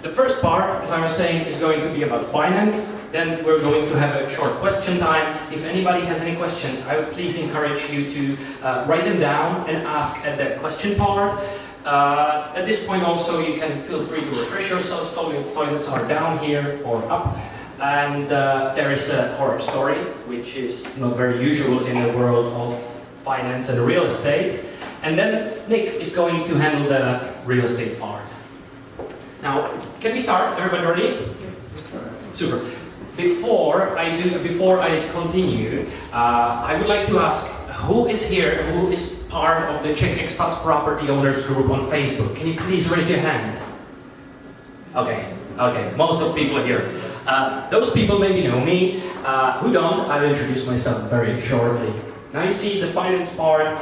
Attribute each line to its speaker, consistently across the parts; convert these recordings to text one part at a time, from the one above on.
Speaker 1: The first part, as I was saying, is going to be about finance. Then we're going to have a short question time. If anybody has any questions, I would please encourage you to write them down and ask at the question part. At this point also, you can feel free to refresh yourselves. Toilets are down here or up. And there is a horror story, which is not very usual in the world of finance and real estate. And then Nick is going to handle the real estate part. Now, can we start? Everybody ready?
Speaker 2: Yes.
Speaker 1: Super. Before I continue, I would like to ask, who is here, who is part of the Czech Expats Property Owners group on Facebook? Can you please raise your hand? Okay, most of the people here. Those people maybe know me. Who don't, I'll introduce myself very shortly. Now you see the finance part,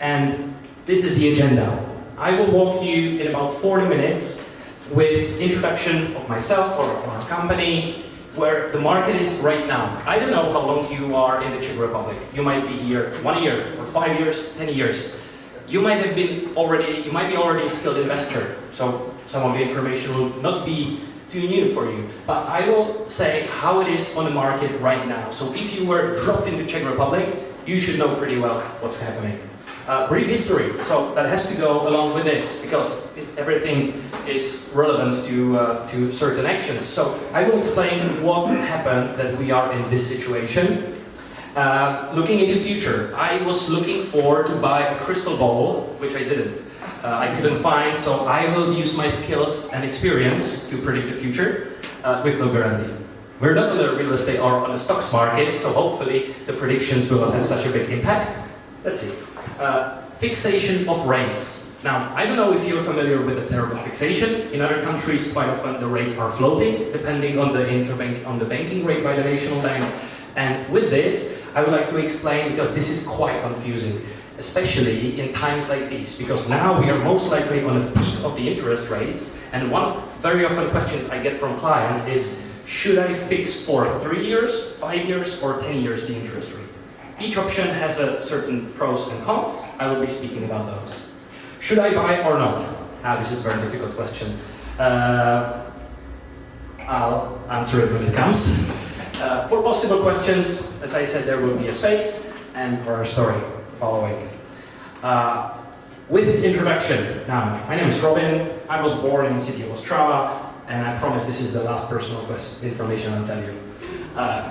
Speaker 1: and this is the agenda. I will walk you in about 40 minutes with introduction of myself or of our company, where the market is right now. I don't know how long you are in the Czech Republic. You might be here 1 year, or 5 years, 10 years. You might be already a skilled investor, so some of the information will not be too new for you. But I will say how it is on the market right now. So if you were dropped into Czech Republic, you should know pretty well what's happening. Brief history, so that has to go along with this, because everything is relevant to certain actions. So I will explain what happened that we are in this situation. Looking into future, I was looking to buy a crystal ball, which I didn't. I couldn't find, so I will use my skills and experience to predict the future with no guarantee. We're not on the real estate or on the stocks market, so hopefully the predictions will not have such a big impact. Let's see. Fixation of rates. Now, I don't know if you're familiar with the term fixation. In other countries, quite often the rates are floating, depending on the banking rate by the national bank. And with this, I would like to explain, because this is quite confusing, especially in times like these, because now we are most likely on the peak of the interest rates. And one of very often questions I get from clients is, should I fix for 3 years, 5 years, or 10 years the interest rate? Each option has a certain pros and cons. I will be speaking about those. Should I buy or not? Now, this is a very difficult question. I'll answer it when it comes. For possible questions, as I said, there will be a space, and for our story following. With introduction. Now, my name is Robin. I was born in the city of Ostrava, and I promise this is the last personal information I'll tell you.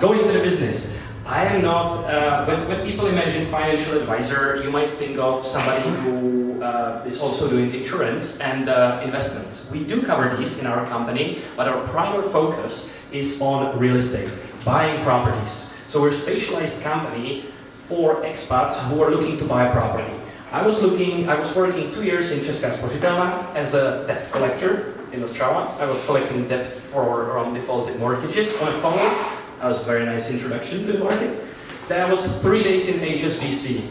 Speaker 1: Going to the business. I am not, when people imagine financial advisor, you might think of somebody who is also doing insurance and investments. We do cover these in our company, but our primary focus is on real estate, buying properties. So we're a specialized company for expats who are looking to buy a property. I was working 2 years in Česká spořitelna as a debt collector in Ostrava. I was collecting debt for defaulted mortgages on a phone. That was a very nice introduction to the market. Then I was 3 days in HSBC.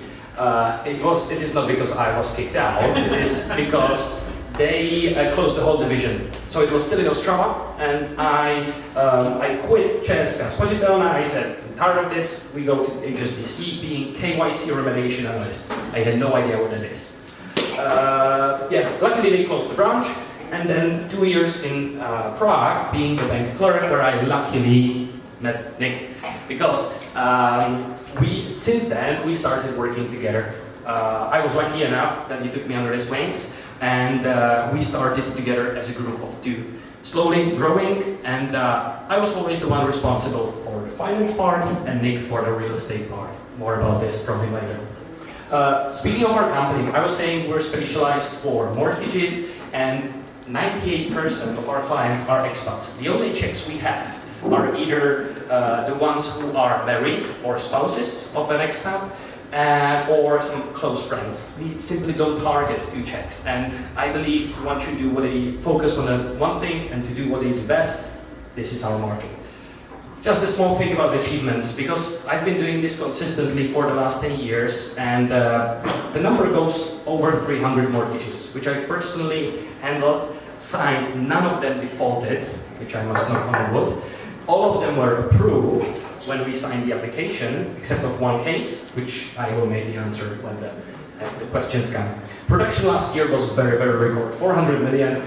Speaker 1: It is not because I was kicked out, it is because they closed the whole division. So it was still in Ostrava, and I quit Česká spořitelna. I said, I'm tired of this, we go to HSBC, being KYC remediation analyst. I had no idea what it is. Luckily they closed the branch, and then 2 years in Prague, being the bank clerk, where I luckily met Nick, because since then we started working together. I was lucky enough that he took me under his wings, and we started together as a group of 2, slowly growing, and I was always the one responsible for the finance part, and Nick for the real estate part. More about this from him later. Speaking of our company, I was saying we're specialized for mortgages, and 98% of our clients are expats. The only Czechs we have are either the ones who are married or spouses of an expat, or some close friends. We simply don't target 2 Czechs, and I believe one should do focus on one thing and to do what they do best. This is our market. Just a small thing about achievements, because I've been doing this consistently for the last 10 years, and the number goes over 300 mortgages, which I've personally handled, signed, none of them defaulted, which I must knock on wood. All of them were approved when we signed the application, except of one case, which I will maybe answer when the And the questions come. Production last year was very, very record, 400 million.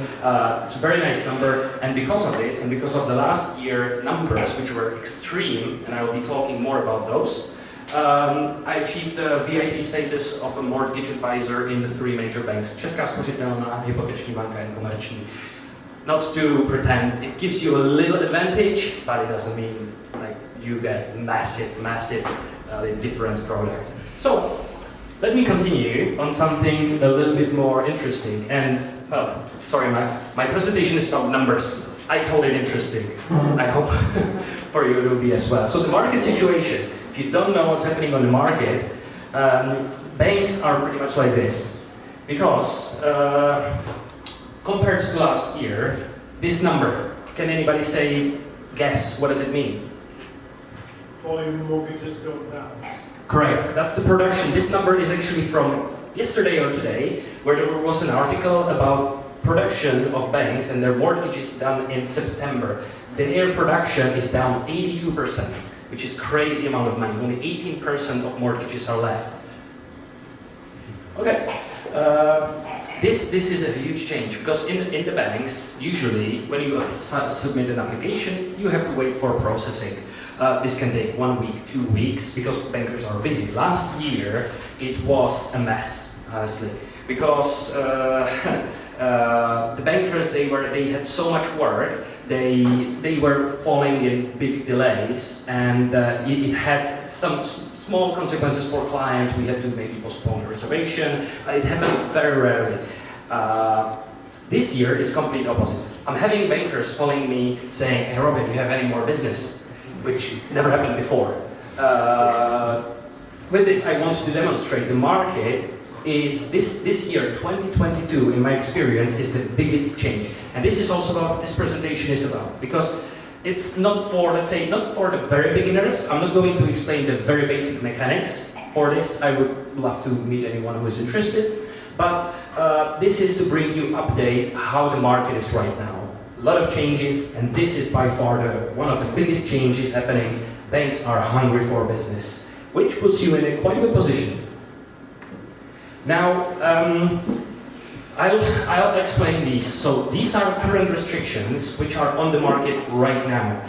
Speaker 1: It's a very nice number, and because of this, and because of the last year numbers, which were extreme, and I will be talking more about those, I achieved the VIP status of a mortgage advisor in the three major banks: Česká spořitelná, Hypoteční banka, and Komerční. Not to pretend, it gives you a little advantage, but it doesn't mean like you get massive different products. So, let me continue on something a little bit more interesting. And, well, sorry, my presentation is about numbers. I call it interesting. I hope for you it will be as well. So the market situation, if you don't know what's happening on the market, banks are pretty much like this. Because, compared to last year, this number, can anybody guess, what does it mean?
Speaker 2: Volume mortgages go down.
Speaker 1: Correct, that's the production. This number is actually from yesterday or today, where there was an article about production of banks and their mortgages done in September. Their production is down 82%, which is crazy amount of money. Only 18% of mortgages are left. Okay, this is a huge change, because in the banks, usually when you submit an application, you have to wait for processing. This can take 1 week, 2 weeks, because bankers are busy. Last year, it was a mess, honestly, because the bankers, they had so much work, they were falling in big delays, and it had some small consequences for clients. We had to maybe postpone the reservation. It happened very rarely. This year, it's complete opposite. I'm having bankers calling me saying, "Hey Robin, do you have any more business?" Which never happened before. With this, I want to demonstrate the market is this year, 2022, in my experience, is the biggest change. And this is also what this presentation is about, because it's not for, let's say, not for the very beginners. I'm not going to explain the very basic mechanics for this. I would love to meet anyone who is interested. But this is to bring you update how the market is right now. A lot of changes, and this is by far one of the biggest changes happening. Banks are hungry for business, which puts you in a quite good position. Now, I'll explain these. So these are current restrictions which are on the market right now.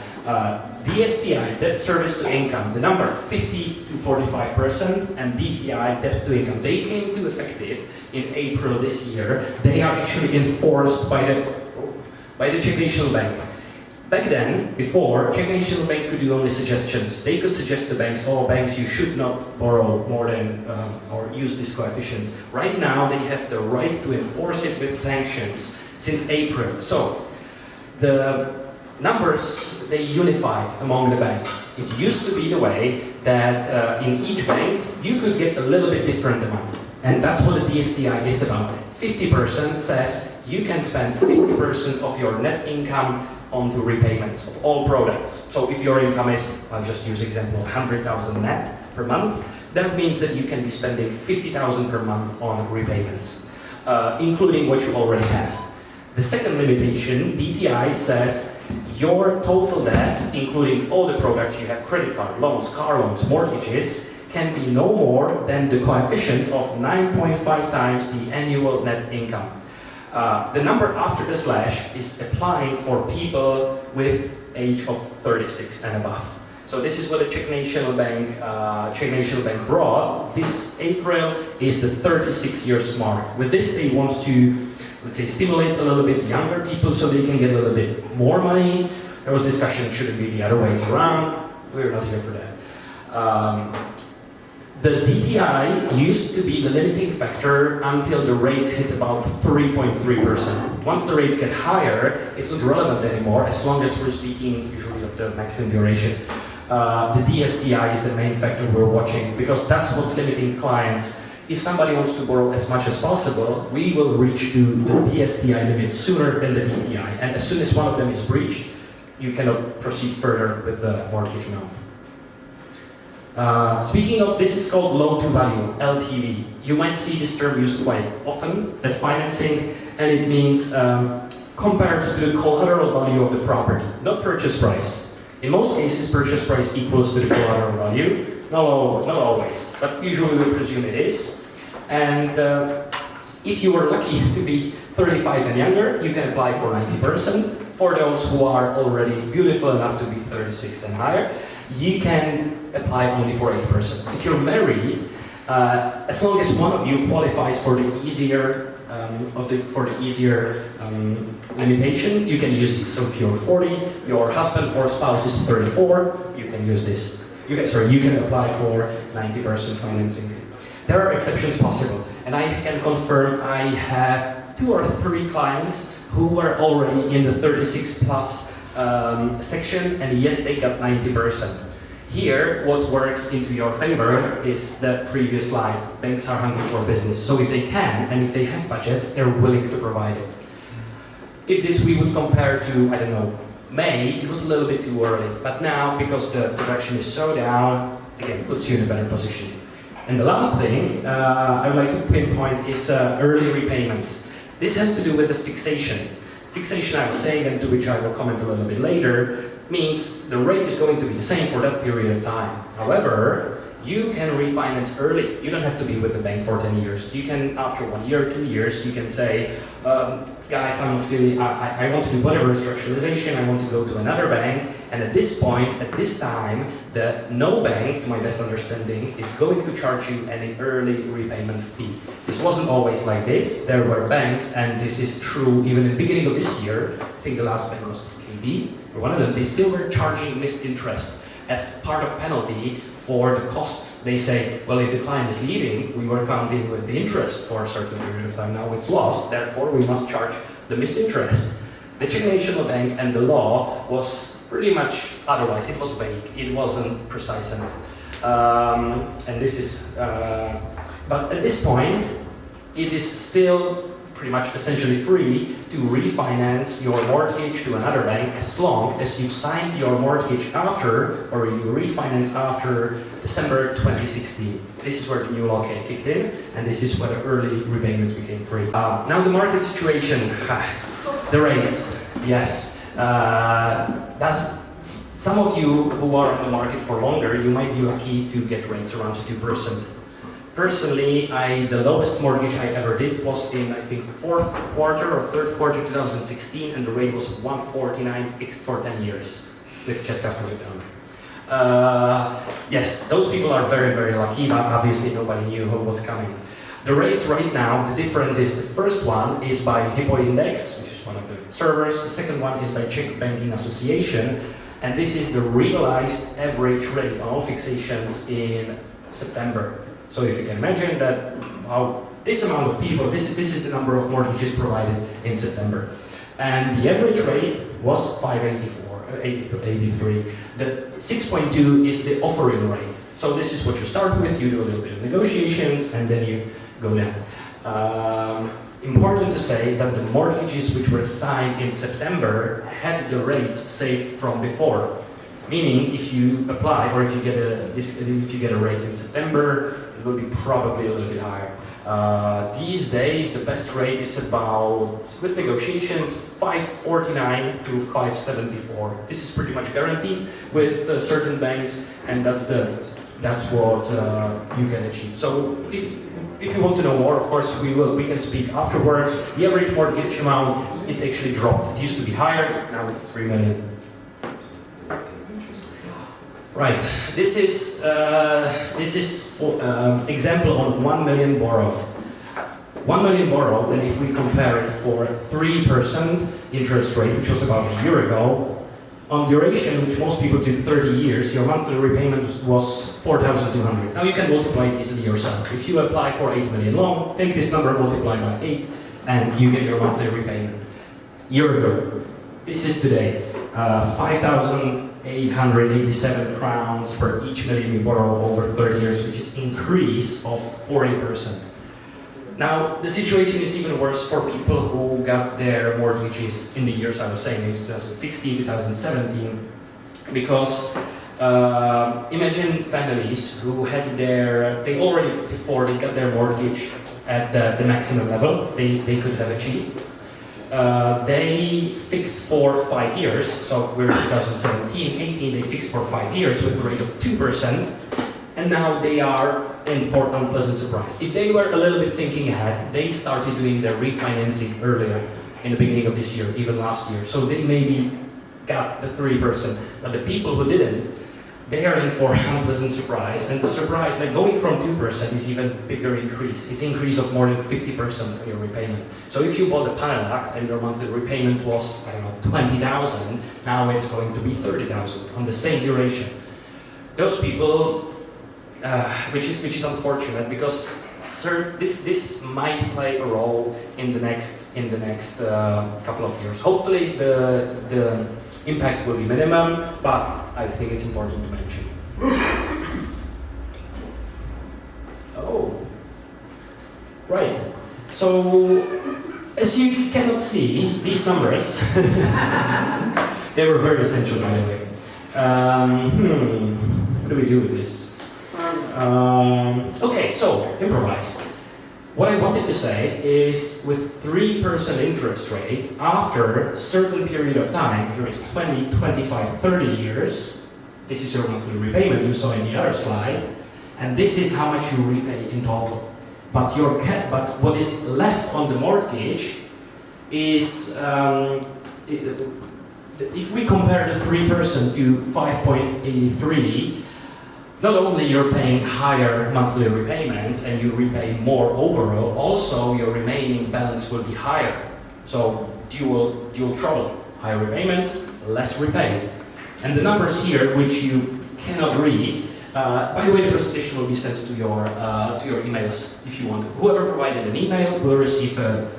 Speaker 1: DSTI, debt service to income, the number 50 to 45%, and DTI, debt to income. They came to effective in April this year. They are actually enforced by the Czech National Bank. Back then, before, Czech National Bank could do only suggestions. They could suggest to banks, banks, you should not borrow more than, or use these coefficients. Right now, they have the right to enforce it with sanctions since April. So, the numbers, they unified among the banks. It used to be the way that in each bank, you could get a little bit different amount. And that's what the DSTI is about. 50% says you can spend 50% of your net income onto repayments of all products. So if your income is, I'll just use example of 100,000 net per month, that means that you can be spending 50,000 per month on repayments, including what you already have. The second limitation, DTI, says your total debt, including all the products you have, credit card, loans, car loans, mortgages, can be no more than the coefficient of 9.5 times the annual net income. The number after the slash is applying for people with age of 36 and above. So this is what the Czech National Bank brought. This April is the 36 years mark. With this, they want to, let's say, stimulate a little bit younger people so they can get a little bit more money. There was discussion, should it be the other ways around? We're not here for that. The DTI used to be the limiting factor until the rates hit about 3.3%. Once the rates get higher, it's not relevant anymore, as long as we're speaking usually of the maximum duration. The DSTI is the main factor we're watching, because that's what's limiting clients. If somebody wants to borrow as much as possible, we will reach to the DSTI limit sooner than the DTI. And as soon as one of them is breached, you cannot proceed further with the mortgage amount. Speaking of, this is called loan to value, LTV. You might see this term used quite often at financing, and it means compared to the collateral value of the property, not purchase price. In most cases, purchase price equals to the collateral value. Not always, but usually we presume it is. And if you were lucky to be 35 and younger, you can apply for 90%. For those who are already beautiful enough to be 36 and higher, you can apply only for 8%. If you're married, as long as one of you qualifies for the easier limitation, you can use this. So if you're 40, your husband or spouse is 34, you can use this. You can apply for 90% financing. There are exceptions possible, and I can confirm I have 2 or 3 clients who were already in the 36 plus section, and yet they got 90%. Here, what works into your favor is the previous slide. Banks are hungry for business, so if they can, and if they have budgets, they're willing to provide it. If this we would compare to, I don't know, May, it was a little bit too early, but now, because the production is so down, again, puts you in a better position. And the last thing I would like to pinpoint is early repayments. This has to do with the fixation. Fixation, I was saying, and to which I will comment a little bit later, means the rate is going to be the same for that period of time. However, you can refinance early. You don't have to be with the bank for 10 years. You can, after 1 year, 2 years, you can say, guys, I'm not feeling, I want to do whatever structuralization, I want to go to another bank, and at this point, at this time, no bank, to my best understanding, is going to charge you any early repayment fee. This wasn't always like this. There were banks, and this is true even in the beginning of this year. I think the last bank was KB, or one of them, they still were charging missed interest as part of penalty for the costs. They say, well, if the client is leaving, we were counting with the interest for a certain period of time. Now it's lost, therefore we must charge the missed interest. The Czech National Bank and the law was pretty much otherwise. It was vague. It wasn't precise enough. And this is, but at this point, it is still pretty much essentially free to refinance your mortgage to another bank as long as you signed your mortgage after, or you refinance after December 2016. This is where the new law kicked in, and this is where the early repayments became free. Now the market situation, the rates, yes. Some of you who are in the market for longer, you might be lucky to get rates around 2%. Personally, the lowest mortgage I ever did was in, I think, 4th quarter or 3rd quarter 2016, and the rate was 149 fixed for 10 years with Česká spořitelna. Yes, those people are very, very lucky, but obviously nobody knew what's coming. The rates right now, the difference is the first one is by Hypo Index, which is one of the servers. The second one is by Czech Banking Association, and this is the realized average rate on all fixations in September. So if you can imagine that this amount of people, this is the number of mortgages provided in September. And the average rate was 5.83. The 6.2 is the offering rate. So this is what you start with, you do a little bit of negotiations, and then you go down. Important to say that the mortgages which were signed in September had the rates saved from before. Meaning, if you apply or if you get a rate in September, it will be probably a little bit higher. These days, the best rate is about, with negotiations, 549 to 574. This is pretty much guaranteed with certain banks, and that's what you can achieve. So if you want to know more, of course, we can speak afterwards. The average mortgage amount, it actually dropped. It used to be higher, now it's 3 million. Right, this is example on 1 million borrowed. 1 million borrowed, and if we compare it for 3% interest rate, which was about a year ago, on duration, which most people took 30 years, your monthly repayment was 4,200. Now you can multiply it easily yourself. If you apply for 8 million loan, take this number, multiply by 8, and you get your monthly repayment. Year ago, this is today, 5,887 crowns per each million you borrow over 30 years, which is increase of 40%. Now, the situation is even worse for people who got their mortgages in the years I was saying, in 2016, 2017, because imagine families who had they already, before they got their mortgage at the maximum level they could have achieved. They fixed for 5 years, so we're in 2017, 18, they fixed for 5 years with a rate of 2%, and now they are in for unpleasant surprise. If they were a little bit thinking ahead, they started doing their refinancing earlier in the beginning of this year, even last year. So they maybe got the 3%, but the people who didn't, they are in for unpleasant surprise. And the surprise, like going from 2% is even bigger increase. It's increase of more than 50% of your repayment. So if you bought a Panelac and your monthly repayment was, I don't know, 20,000, now it's going to be 30,000 on the same duration. Those people, which is unfortunate, because this might play a role in the next couple of years. Hopefully the impact will be minimum, but I think it's important to mention. Oh, right. So, as you cannot see, these numbers, they were very essential, by the way. What do we do with this? Okay, so, improvise. What I wanted to say is, with 3% interest rate, after a certain period of time, here is 20, 25, 30 years, this is your monthly repayment you saw in the other slide, and this is how much you repay in total. But what is left on the mortgage is, if we compare the 3% to 5.83, not only you're paying higher monthly repayments and you repay more overall, also your remaining balance will be higher. So dual trouble, higher repayments, less repaid. And the numbers here, which you cannot read, by the way, the presentation will be sent to your emails if you want. Whoever provided an email will receive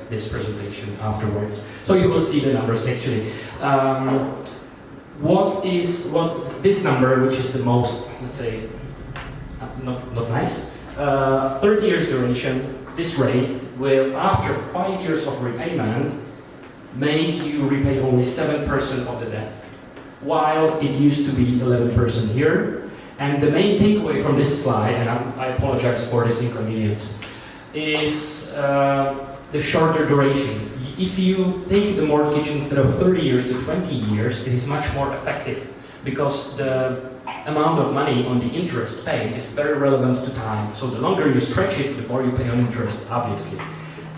Speaker 1: this presentation afterwards. So you will see the numbers actually. What this number, which is the most, let's say, not nice, 30 years duration, this rate will, after 5 years of repayment, make you repay only 7% of the debt, while it used to be 11% here. And the main takeaway from this slide, and I apologize for this inconvenience, is the shorter duration. If you take the mortgage instead of 30 years to 20 years, it is much more effective because the amount of money on the interest paid is very relevant to time. So the longer you stretch it, the more you pay on interest, obviously.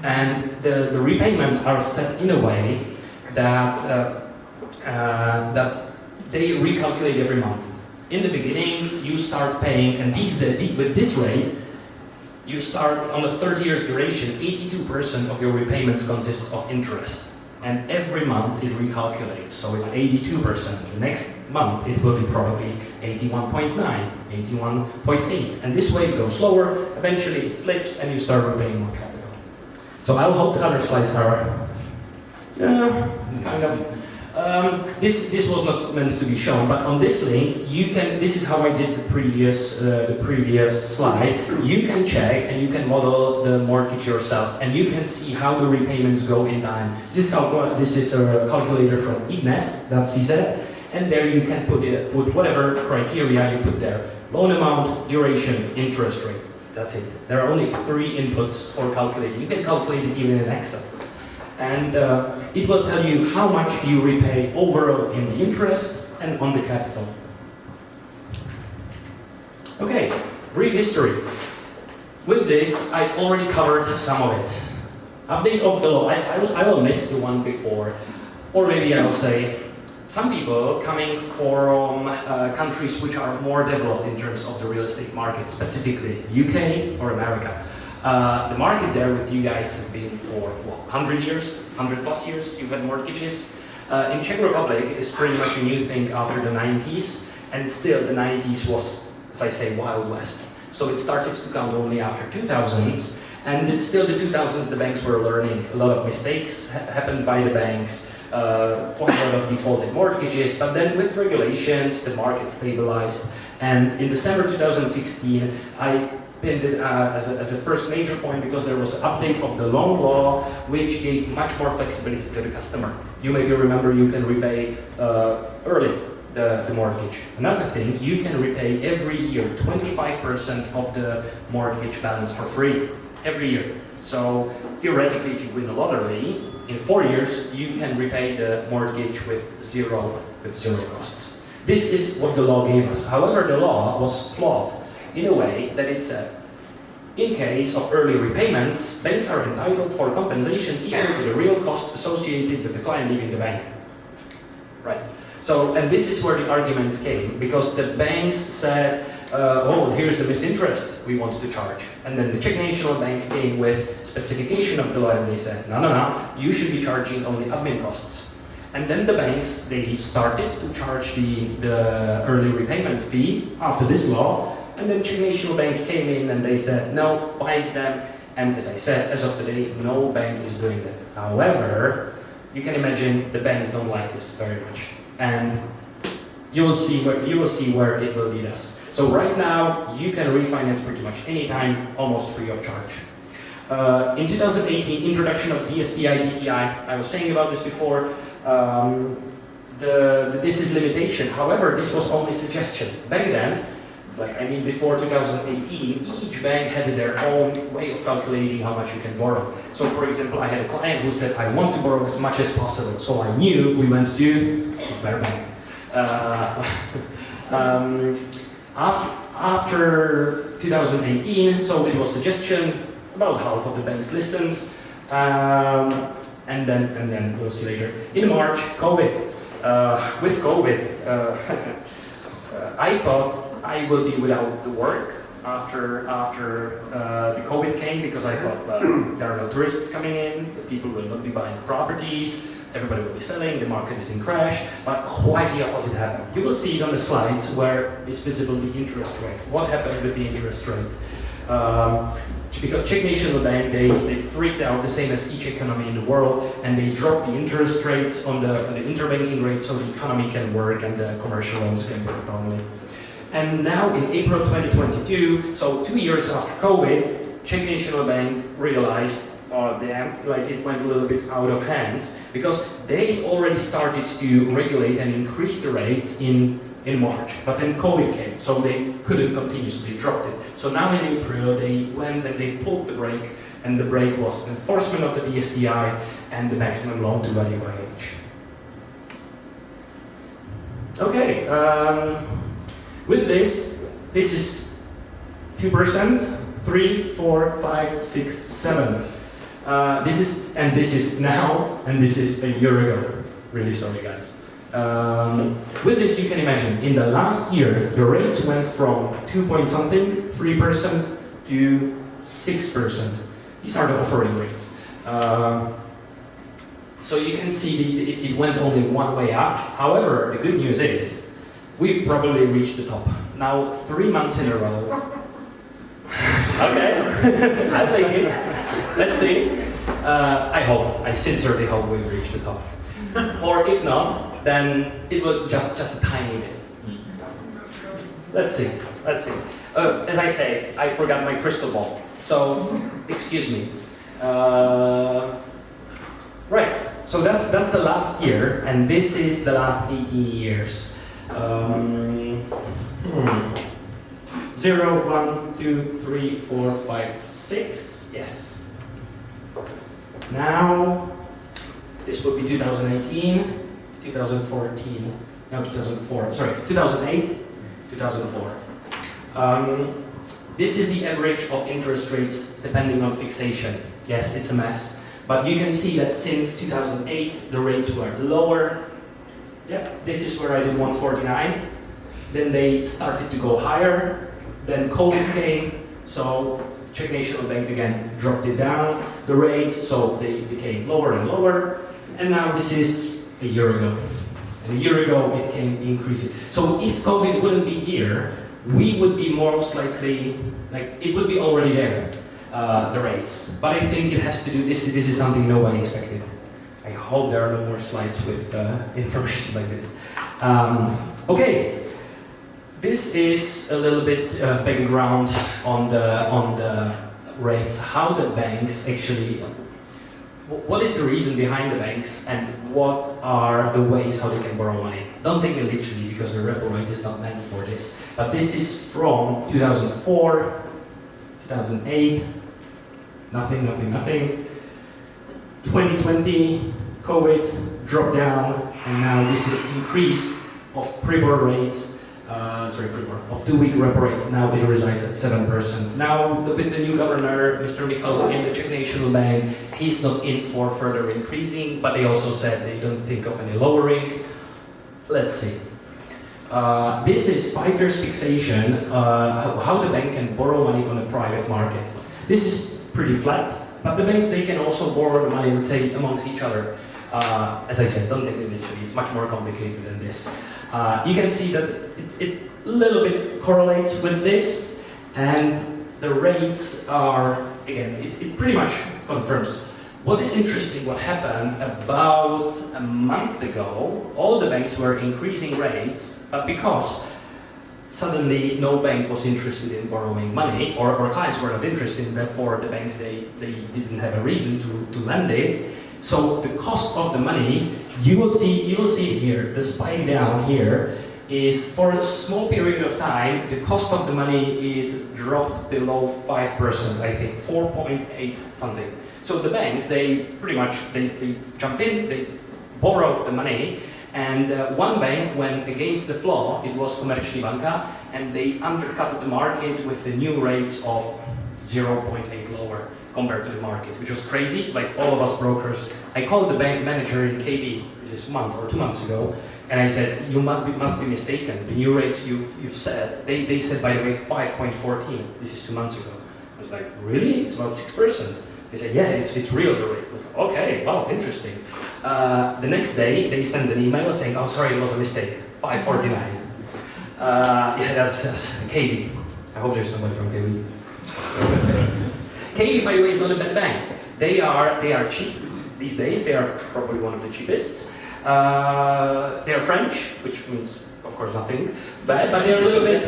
Speaker 1: And the repayments are set in a way that, that they recalculate every month. In the beginning, you start paying, and with this rate, you start on a 30 years duration, 82% of your repayments consist of interest. And every month it recalculates, so it's 82%. The next month it will be probably 81.9, 81.8. And this way it goes slower, eventually it flips and you start repaying more capital. So I hope the other slides are, kind of. This was not meant to be shown, but on this link, you can, this is how I did the previous slide. You can check and you can model the mortgage yourself, and you can see how the repayments go in time. This is a calculator from IDNES.cz, and there you can put whatever criteria you put there. Loan amount, duration, interest rate. That's it. There are only 3 inputs for calculating. You can calculate it even in Excel. And it will tell you how much you repay overall in the interest and on the capital. Okay, brief history. With this, I've already covered some of it. Update of the law. I will miss the one before, or maybe I will say some people coming from countries which are more developed in terms of the real estate market, specifically UK or America. The market there with you guys has been for, 100 years, 100 plus years, you've had mortgages. In Czech Republic, it is pretty much a new thing after the 90s, and still the 90s was, as I say, Wild West. So it started to count only after 2000s, and still the 2000s the banks were learning. A lot of mistakes happened by the banks, quite a lot of defaulted mortgages, but then with regulations, the market stabilized. And in December 2016, I pinned it as a first major point because there was an update of the loan law which gave much more flexibility to the customer. You maybe remember you can repay early the mortgage. Another thing, you can repay every year 25% of the mortgage balance for free, every year. So theoretically, if you win the lottery, in 4 years you can repay the mortgage with zero costs. This is what the law gave us. However, the law was flawed in a way that it said, In case of early repayments, banks are entitled for compensations equal to the real cost associated with the client leaving the bank. Right. So, and this is where the arguments came, because the banks said, oh, here's the missed interest we wanted to charge. And then the Czech National Bank came with specification of the law and they said, no, you should be charging only admin costs. And then the banks, they started to charge the early repayment fee after this law. And then Czech National Bank came in and they said, no, fine them. And as I said, as of today, no bank is doing that. However, you can imagine the banks don't like this very much. And you will see where it will lead us. So right now, you can refinance pretty much anytime, almost free of charge. In 2018, introduction of DSTI, DTI, I was saying about this before, this is limitation. However, this was only suggestion. Back then, before 2018, each bank had their own way of calculating how much you can borrow. So for example, I had a client who said, I want to borrow as much as possible. So I knew we went to his better bank. After 2018, so it was suggestion, about half of the banks listened, and then we'll see later. In March, COVID. With COVID, I thought I will be without the work after the COVID came, because I thought, well, there are no tourists coming in, the people will not be buying properties, everybody will be selling, the market is in crash, but quite the opposite happened. You will see it on the slides where it's visible the interest rate. What happened with the interest rate? Because Czech National Bank, they freaked out, the same as each economy in the world, and they dropped the interest rates on the interbanking rate so the economy can work and the commercial loans can work normally. And now in April 2022, so 2 years after COVID, Czech National Bank realized, oh damn, it went a little bit out of hands, because they already started to regulate and increase the rates in March. But then COVID came, so they couldn't continue, so they dropped it. So now in April, they went and they pulled the brake, and the brake was enforcement of the DSTI and the maximum loan to value by age. Okay, with this is 2%, 3, 4, 5, 6, 7. This is now, and this is a year ago. Really sorry, guys. With this, you can imagine, in the last year, the rates went from 2 point something, 3% to 6%. These are the offering rates. So you can see it went only one way up. However, the good news is, we've probably reached the top. Now, 3 months in a row. Okay, I'll take it. Let's see. I sincerely hope we reach the top. Or if not, then it will just a tiny bit. Let's see. As I say, I forgot my crystal ball. So, excuse me. Right. So that's the last year, and this is the last 18 years. 0, 1, 2, 3, 4, 5, 6. Yes. Now, this would be 2018, 2014, no, 2004, sorry, 2008, 2004. This is the average of interest rates depending on fixation. Yes, it's a mess, but you can see that since 2008, the rates were lower. Yeah, this is where I did 149. Then they started to go higher. Then COVID came, so Czech National Bank again dropped it down, the rates, so they became lower and lower. And now this is a year ago. And a year ago it came increasing. So if COVID wouldn't be here, we would be most likely, it would be already there, the rates. But I think it has to do, this is something nobody expected. I hope there are no more slides with information like this. Okay. This is a little bit background on the rates, how the banks actually, what is the reason behind the banks and what are the ways how they can borrow money. Don't take me literally because the repo rate is not meant for this, but this is from 2004, 2008, nothing. 2020, COVID, drop down, and now this is increase of pre-board rates. of 2-week repo rates. Now it resides at 7%. Now with the new governor, Mr. Michal in the Czech National Bank, he's not in for further increasing, but they also said they don't think of any lowering. Let's see. This is 5 years fixation, how the bank can borrow money on the private market. This is pretty flat, but the banks, they can also borrow the money, let's say, amongst each other. As I said, don't take it literally, it's much more complicated than this. You can see that it a little bit correlates with this, and the rates are, again, it pretty much confirms. What is interesting, what happened about a month ago, all the banks were increasing rates, but because suddenly no bank was interested in borrowing money, or clients were not interested, and therefore the banks, they didn't have a reason to lend it. So the cost of the money, you will see here, the spike down here, is for a small period of time, the cost of the money, it dropped below 5%, I think, 4.8 something. So the banks, they pretty much, they jumped in, they borrowed the money, and one bank went against the flow, it was Komerční banka, and they undercut the market with the new rates of 0.8 lower compared to the market, which was crazy. Like all of us brokers, I called the bank manager in KB, this is a month or 2 months ago, and I said, you must be mistaken. The new rates you've said, they said, by the way, 5.14. This is 2 months ago. I was like, really? It's about 6%. They said, yeah, it's real, the rate. I was like, okay, wow, interesting. The next day, they sent an email saying, oh, sorry, it was a mistake, 5.49. Yeah, that's KB. I hope there's somebody from KB. KB, by the way, is not a bad bank. They are cheap these days. They are probably one of the cheapest. They are French, which means, of course, nothing. But they are a little bit.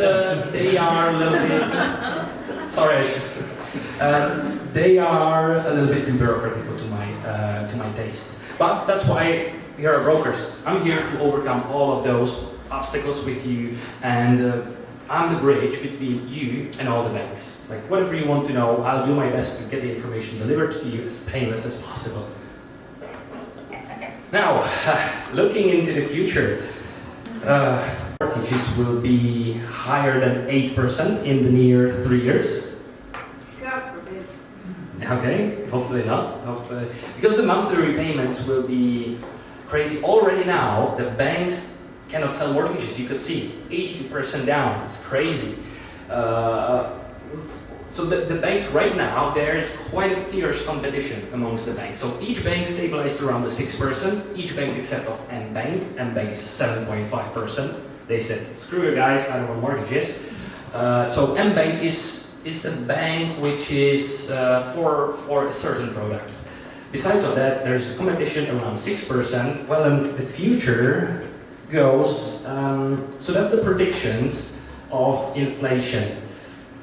Speaker 1: Sorry. They are a little bit too bureaucratic to my taste. But that's why we are brokers. I'm here to overcome all of those obstacles with you, and I'm the bridge between you and all the banks. Like whatever you want to know, I'll do my best to get the information delivered to you as painless as possible. Now, looking into the future, mortgages will be higher than 8% in the near 3 years.
Speaker 3: God forbid.
Speaker 1: Okay, hopefully not. Because the monthly repayments will be crazy. Already now, the banks cannot sell mortgages. You could see 82% down. It's crazy. So the banks right now, there is quite a fierce competition amongst the banks. So each bank stabilized around the 6%. Each bank except of mBank. mBank is 7.5%. They said, screw you guys, I don't want mortgages. So mBank is a bank which is for certain products. Besides of that, there's competition around 6%. Well, in the future goes, so that's the predictions of inflation.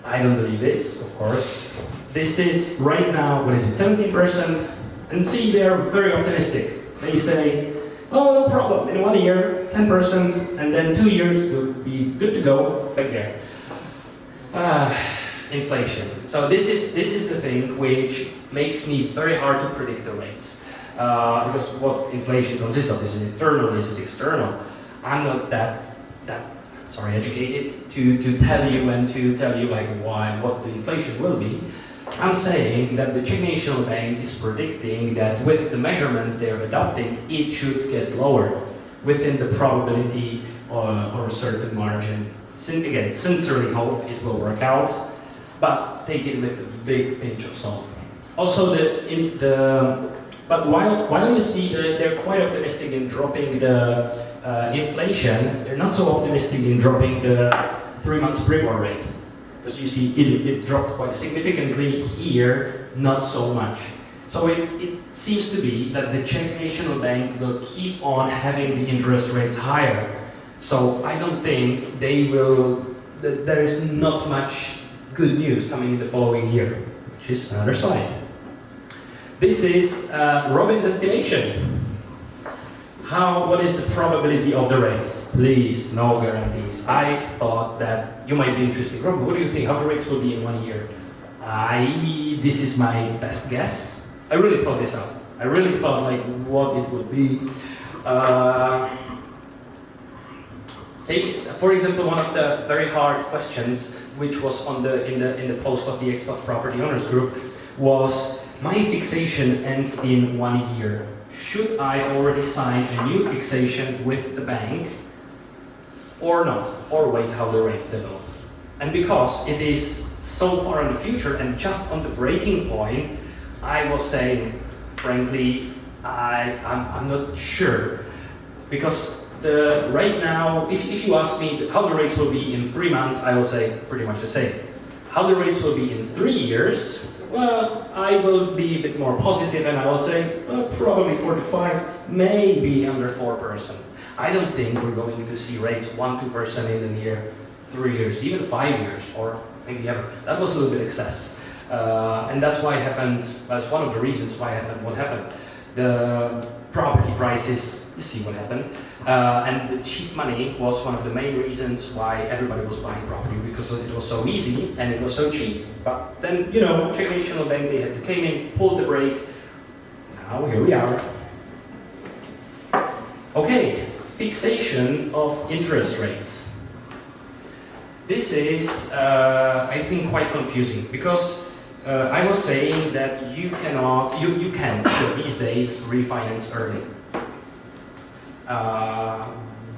Speaker 1: I don't believe this, of course. This is right now, what is it, 17%? And see, they're very optimistic. They say, oh, no problem, in 1 year, 10%, and then 2 years will be good to go back there. Inflation. So this is the thing which makes me very hard to predict the rates. Because what inflation consists of, is it internal, is it external? I'm not that educated to tell you and to tell you like what the inflation will be. I'm saying that the Czech National Bank is predicting that with the measurements they're adopting, it should get lower within the probability or a certain margin. Again, sincerely hope it will work out, but take it with a big pinch of salt. Also, but while you see that they're quite optimistic in dropping the inflation, they're not so optimistic in dropping the 3 months PRIBOR rate. Because you see it dropped quite significantly here, not so much. So it seems to be that the Czech National Bank will keep on having the interest rates higher. So I don't think there is not much good news coming in the following year, which is another slide. This is Robin's estimation. What is the probability of the rates? Please, no guarantees. I thought that you might be interested. Robin, what do you think? How the rates will be in 1 year? This is my best guess. I really thought this out. I really thought like what it would be. take, for example, one of the very hard questions, which was on in the post of the Expats Property Owners Group, was my fixation ends in 1 year. Should I already sign a new fixation with the bank or not, or wait how the rates develop? And because it is so far in the future and just on the breaking point, I was saying, frankly, I'm not sure. Because right now, if you ask me how the rates will be in 3 months, I will say pretty much the same. How the rates will be in 3 years, well, I will be a bit more positive and I will say probably 4 to 5, maybe under 4%. I don't think we're going to see rates 1-2% in the near 3 years, even 5 years, or maybe ever. That was a little bit excess. And that's why it happened, that's one of the reasons why it happened what happened. The property prices, you see what happened. And the cheap money was one of the main reasons why everybody was buying property, because it was so easy and it was so cheap. But then, you know, Czech National Bank, they had to came in, pulled the brake. Now here we are. Okay, fixation of interest rates. This is, I think, quite confusing, because I was saying that you can still these days refinance early.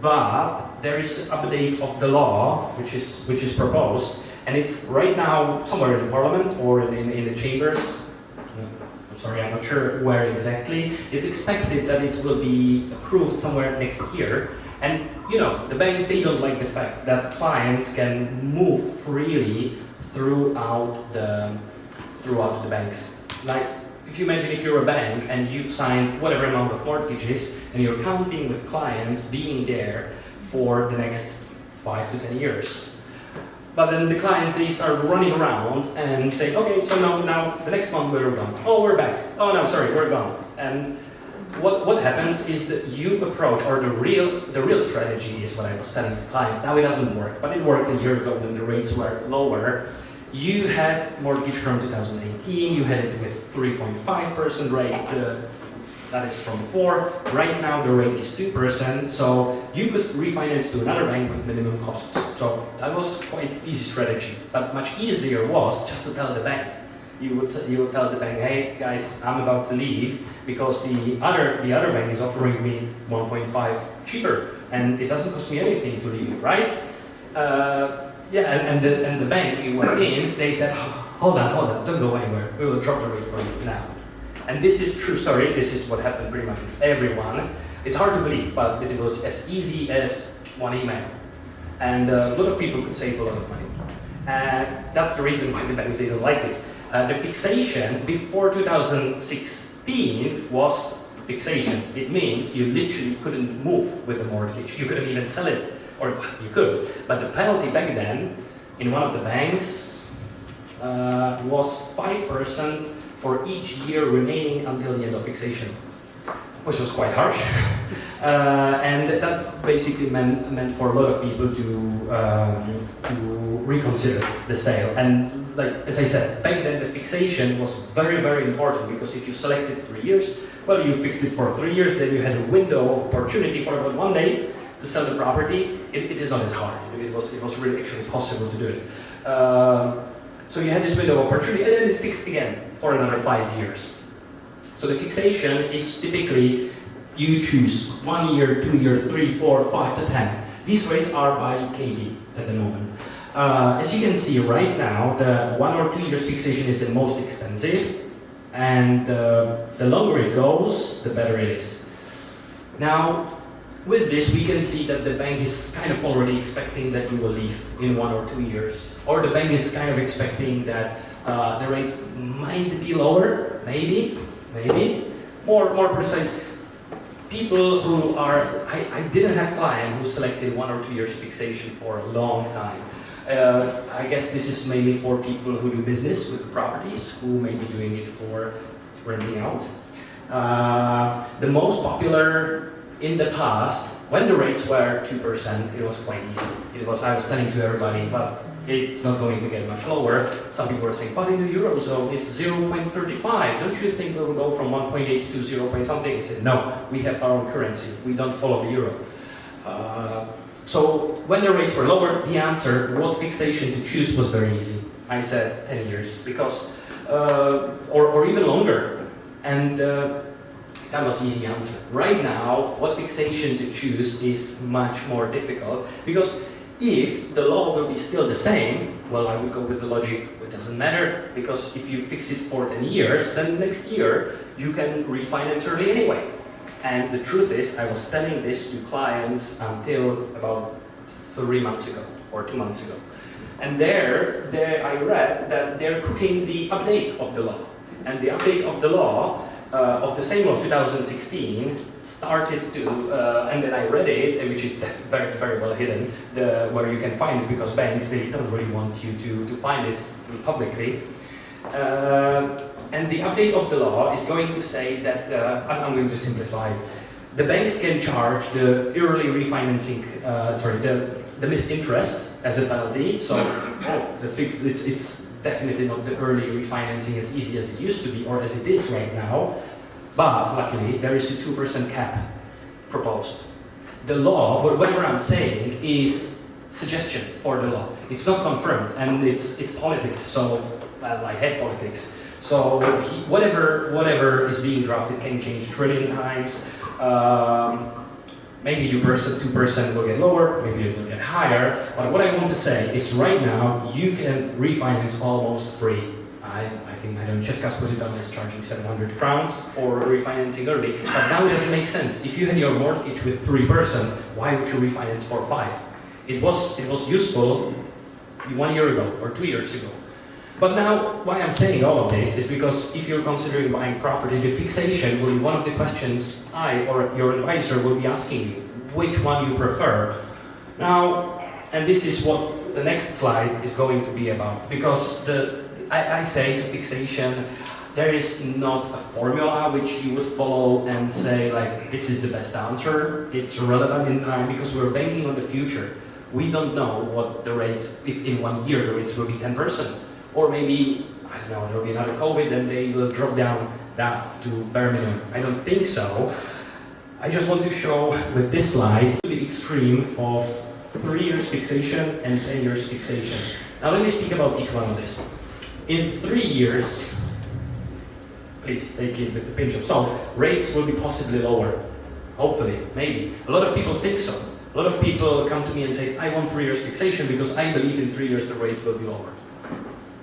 Speaker 1: But there is update of the law which is proposed, and it's right now somewhere in the Parliament or in the chambers. I'm sorry, I'm not sure where exactly. It's expected that it will be approved somewhere next year. And you know, the banks, they don't like the fact that clients can move freely throughout the banks. Like, if you imagine if you're a bank and you've signed whatever amount of mortgages and you're counting with clients being there for the next 5 to 10 years. But then the clients, they start running around and say, okay, so now the next month we're gone. Oh, we're back. Oh no, sorry, we're gone. And what happens is that you approach, or the real strategy is what I was telling to clients. Now it doesn't work, but it worked a year ago when the rates were lower. You had mortgage from 2018, you had it with 3.5% rate, that is from before. Right now the rate is 2%, so you could refinance to another bank with minimum costs. So that was quite easy strategy, but much easier was just to tell the bank. You would tell the bank, hey guys, I'm about to leave because the other bank is offering me 1.5 cheaper, and it doesn't cost me anything to leave, right? Yeah, and the bank you went in, they said, hold on, don't go anywhere. We will drop the rate for you now. And this is true story. This is what happened pretty much with everyone. It's hard to believe, but it was as easy as one email. And a lot of people could save a lot of money. And that's the reason why the banks didn't like it. The fixation before 2016 was fixation. It means you literally couldn't move with the mortgage. You couldn't even sell it. Or you could, but the penalty back then in one of the banks was 5% for each year remaining until the end of fixation, which was quite harsh. And that basically meant for a lot of people to reconsider the sale. And like as I said, back then the fixation was very, very important, because if you selected 3 years, well, you fixed it for 3 years, then you had a window of opportunity for about 1 day to sell the property. It is not as hard. It was really actually possible to do it. So you had this window of opportunity, and then it fixed again for another 5 years. So the fixation is typically you choose 1 year, 2 year, 3, 4, 5 to 10. These rates are by KB at the moment. As you can see right now, the 1 or 2 years fixation is the most expensive, and the longer it goes, the better it is. Now, with this, we can see that the bank is kind of already expecting that you will leave in 1 or 2 years. Or the bank is kind of expecting that the rates might be lower, maybe, more percent. People who are, I didn't have clients who selected 1 or 2 years fixation for a long time. I guess this is mainly for people who do business with properties, who may be doing it for renting out. The most popular in the past, when the rates were 2%, it was quite easy. I was telling to everybody, well, it's not going to get much lower. Some people were saying, but in the Eurozone, it's 0.35. Don't you think we will go from 1.8 to 0. Something? I said, no, we have our own currency. We don't follow the Euro. So when the rates were lower, the answer, what fixation to choose, was very easy. I said 10 years, because, or even longer. And that was easy answer. Right now, what fixation to choose is much more difficult, because if the law will be still the same, well, I would go with the logic, it doesn't matter, because if you fix it for 10 years, then next year you can refinance early anyway. And the truth is, I was telling this to clients until about 3 months ago, or 2 months ago. And there I read that they're cooking the update of the law. And the update of the law, of the same law, 2016, started to, and then I read it, which is very, very well hidden, where you can find it, because banks, they don't really want you to find this publicly. And the update of the law is going to say that, I'm going to simplify, the banks can charge the early refinancing, the missed interest as a penalty. So, it's definitely not the early refinancing as easy as it used to be, or as it is right now. But luckily, there is a 2% cap proposed. The law, whatever I'm saying, is suggestion for the law. It's not confirmed, and it's politics. So, well, I hate politics. So whatever is being drafted can change trillion times. Maybe 2% will get lower, maybe it will get higher. But what I want to say is, right now you can refinance almost free. I think Česká spořitelna is charging 700 crowns for refinancing early. But now it doesn't make sense. If you had your mortgage with 3%, why would you refinance for 5%? It was useful 1 year ago or 2 years ago. But now, why I'm saying all of this is because if you're considering buying property, the fixation will be one of the questions I or your advisor will be asking you, which one you prefer. Now, and this is what the next slide is going to be about, because I say to fixation, there is not a formula which you would follow and say, like, this is the best answer. It's relevant in time, because we're banking on the future. We don't know what the rates, if in 1 year the rates will be 10%. Or maybe, I don't know, there will be another COVID and they will drop down to bare minimum. I don't think so. I just want to show with this slide the extreme of 3 years fixation and 10 years fixation. Now let me speak about each one of this. In 3 years, please take it with a pinch of salt, rates will be possibly lower. Hopefully, maybe. A lot of people think so. A lot of people come to me and say, I want 3 years fixation because I believe in 3 years the rate will be lower.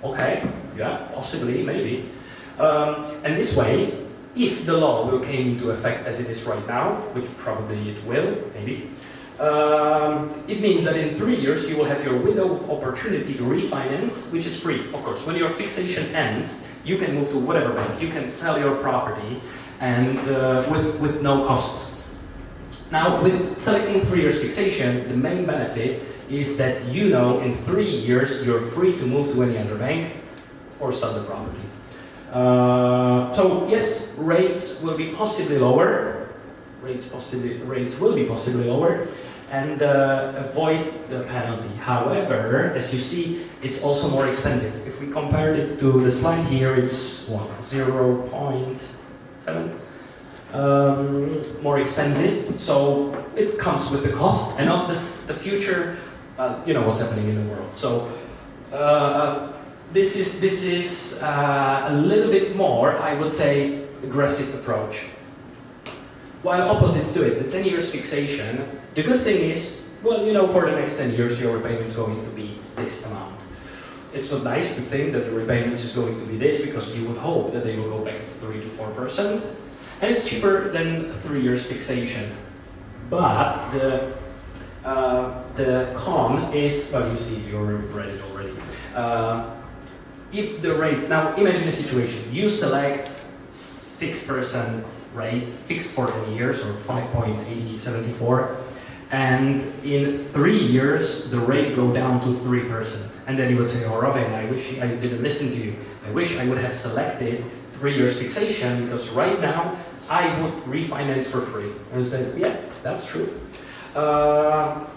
Speaker 1: Okay, yeah, possibly, maybe. And this way, if the law will come into effect as it is right now, which probably it will, maybe, it means that in 3 years you will have your window of opportunity to refinance, which is free. Of course, when your fixation ends, you can move to whatever bank, you can sell your property, and with no costs. Now, with selecting 3 years fixation, the main benefit is that you know in 3 years you're free to move to any other bank or sell the property. So yes, rates will be possibly lower. Rates will be possibly lower, and avoid the penalty. However, as you see, it's also more expensive. If we compared it to the slide here, it's what, 0.7. More expensive, so it comes with the cost and not the future. You know what's happening in the world. So this is a little bit more, I would say, aggressive approach. While opposite to it, the 10 years fixation, the good thing is, well, you know, for the next 10 years your repayment is going to be this amount. It's not nice to think that the repayment is going to be this, because you would hope that they will go back to 3 to 4%. And it's cheaper than 3 years fixation. But the con is, well, you see, you've read it already. If the rates, now imagine a situation, you select 6% rate, fixed for 10 years, or 5.8074, and in 3 years the rate go down to 3%. And then you would say, oh Robin, I wish I didn't listen to you. I wish I would have selected 3 years fixation, because right now I would refinance for free. And I said, yeah, that's true. But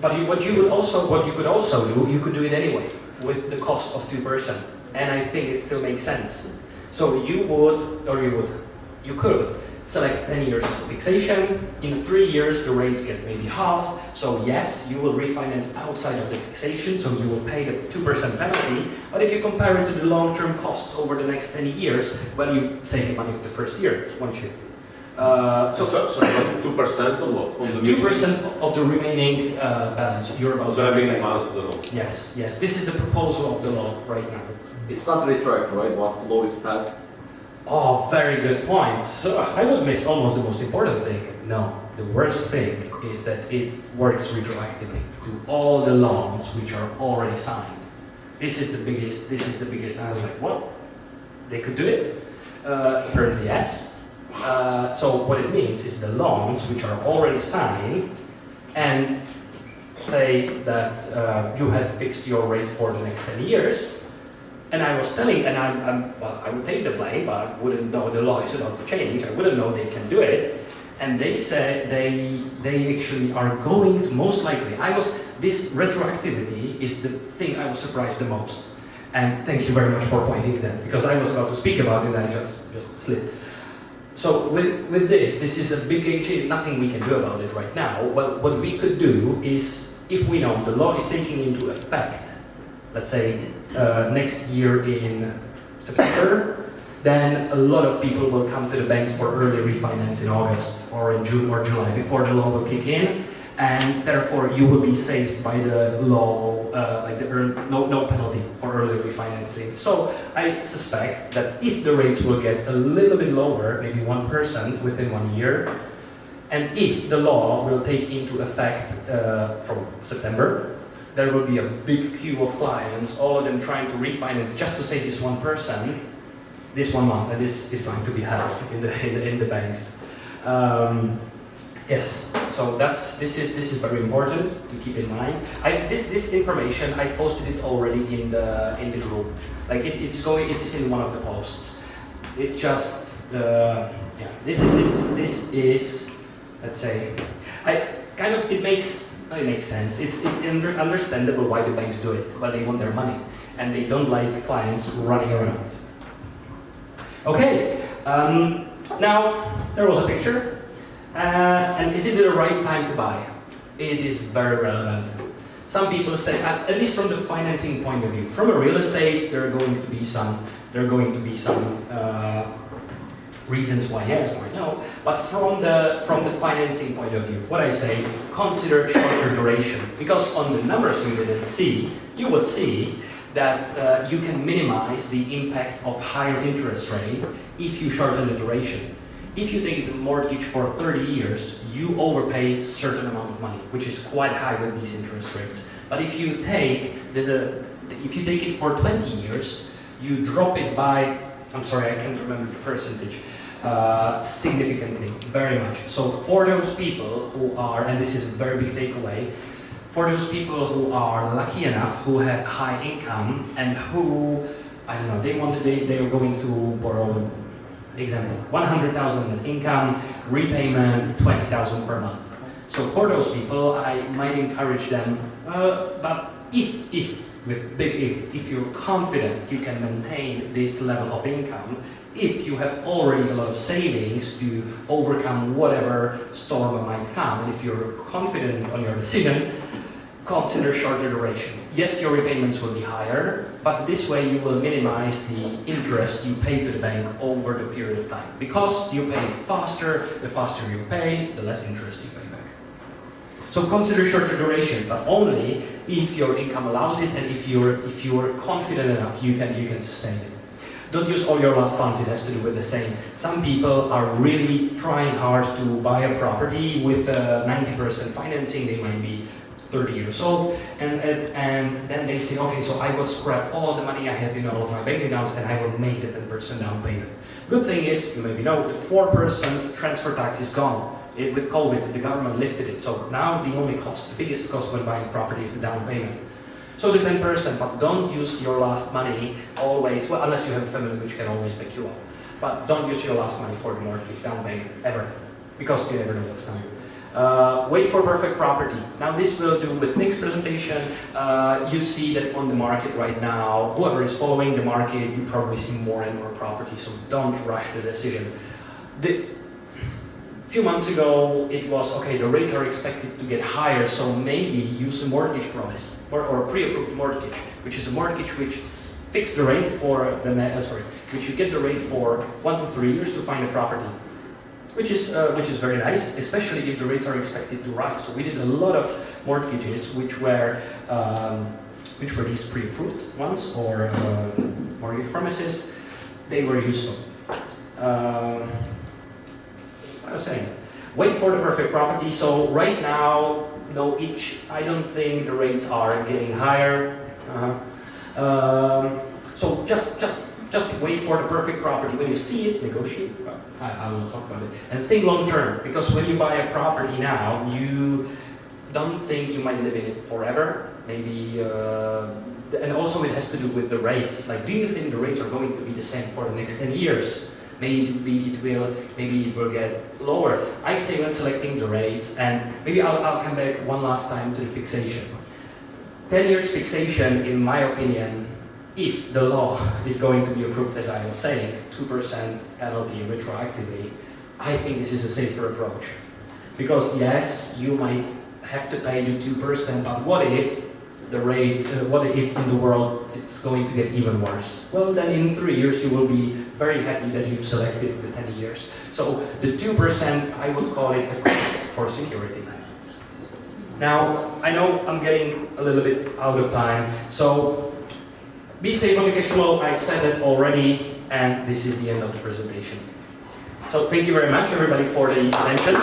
Speaker 1: what you could also do, you could do it anyway, with the cost of 2%. And I think it still makes sense. So you could select 10 years fixation. In 3 years, the rates get maybe halved. So yes, you will refinance outside of the fixation, so you will pay the 2% penalty. But if you compare it to the long-term costs over the next 10 years, well, you save money for the first year, won't you?
Speaker 4: So 2% on what? On the
Speaker 1: 2% of the remaining balance you're about
Speaker 4: the
Speaker 1: to
Speaker 4: remaining
Speaker 1: repay.
Speaker 4: balance of the loan.
Speaker 1: Yes, yes. This is the proposal of the law right now.
Speaker 5: It's not retroactive, right? Once the law is passed.
Speaker 1: Oh, very good point. So I would miss almost the most important thing. No, the worst thing is that it works retroactively to all the loans which are already signed. This is the biggest. I was like, what? They could do it? Apparently, yes. So what it means is the loans which are already signed and say that you had fixed your rate for the next 10 years. And I was telling, and well, I would take the blame, but I wouldn't know the law is about to change. I wouldn't know they can do it. And they said they actually are going to, most likely. This retroactivity is the thing I was surprised the most. And thank you very much for pointing that, because I was about to speak about it and I just slipped. So with this is a big change, nothing we can do about it right now. Well, what we could do is, if we know the law is taking into effect, let's say next year in September, then a lot of people will come to the banks for early refinance in August or in June or July before the law will kick in, and therefore you will be saved by the law, like the no penalty for early refinancing. So I suspect that if the rates will get a little bit lower, maybe 1% within 1 year, and if the law will take into effect from September, there will be a big queue of clients, all of them trying to refinance just to save this 1%, this 1 month, and this is going to be held in the banks. Yes, so this is very important to keep in mind. This information I've posted it already in the group. Like it is in one of the posts. It's just this is let's say it makes sense. It's understandable why the banks do it, but they want their money and they don't like clients running around. Okay, now there was a picture. And is it the right time to buy? It is very relevant. Some people say, at least from the financing point of view, from a real estate, there are going to be some reasons why yes, why no. But from the financing point of view, what I say, consider shorter duration, because on the numbers you didn't see, you would see that you can minimize the impact of higher interest rate if you shorten the duration. If you take the mortgage for 30 years, you overpay a certain amount of money, which is quite high with these interest rates. But if you take it for 20 years, you drop it by, I'm sorry, I can't remember the percentage, significantly, very much. So for those people who are, and this is a very big takeaway, for those people who are lucky enough, who have high income, and who, I don't know, they are going to borrow, example, 100,000 net income, repayment 20,000 per month. So for those people, I might encourage them, but if you're confident you can maintain this level of income, if you have already a lot of savings to overcome whatever storm might come, and if you're confident on your decision, consider shorter duration. Yes, your repayments will be higher, but this way you will minimize the interest you pay to the bank over the period of time. Because you pay faster, the faster you pay, the less interest you pay back. So consider shorter duration, but only if your income allows it and if you're confident enough you can sustain it. Don't use all your last funds, it has to do with the same. Some people are really trying hard to buy a property with 90% financing, they might be 30 years old, and then they say, okay, so I will scrap all the money I have in all of my bank accounts and I will make the 10% down payment. Good thing is, you maybe know, the 4% transfer tax is gone. With COVID, the government lifted it, so now the only cost, the biggest cost when buying property is the down payment. So the 10%, but don't use your last money always, well, unless you have a family which can always pick you up. But don't use your last money for the mortgage down payment, ever, because you never know what's coming. Wait for perfect property. Now this will do with Nick's presentation. You see that on the market right now, whoever is following the market, you probably see more and more property, so don't rush the decision. few months ago, it was, okay, the rates are expected to get higher, so maybe use a mortgage promise or pre-approved mortgage, which is a mortgage which fix the rate for which you get the rate for 1 to 3 years to find a property, which is very nice, especially if the rates are expected to rise. So we did a lot of mortgages which were these pre-approved ones or mortgage promises. They were useful. I was saying, wait for the perfect property. So right now, I don't think the rates are getting higher. So just wait for the perfect property. When you see it, negotiate. I will talk about it. And think long term, because when you buy a property now, you don't think you might live in it forever. Maybe, and also it has to do with the rates. Like, do you think the rates are going to be the same for the next 10 years? Maybe it will get lower. I say when selecting the rates, and maybe I'll come back one last time to the fixation. 10 years fixation, in my opinion, if the law is going to be approved, as I was saying, 2% penalty retroactively, I think this is a safer approach. Because yes, you might have to pay the 2%, but what if the rate, what if in the world it's going to get even worse? Well, then in 3 years you will be very happy that you've selected the 10 years. So the 2%, I would call it a cost for security. Now, I know I'm getting a little bit out of time, so be safe on the cash flow. I've said that already, and this is the end of the presentation. So thank you very much, everybody, for the attention.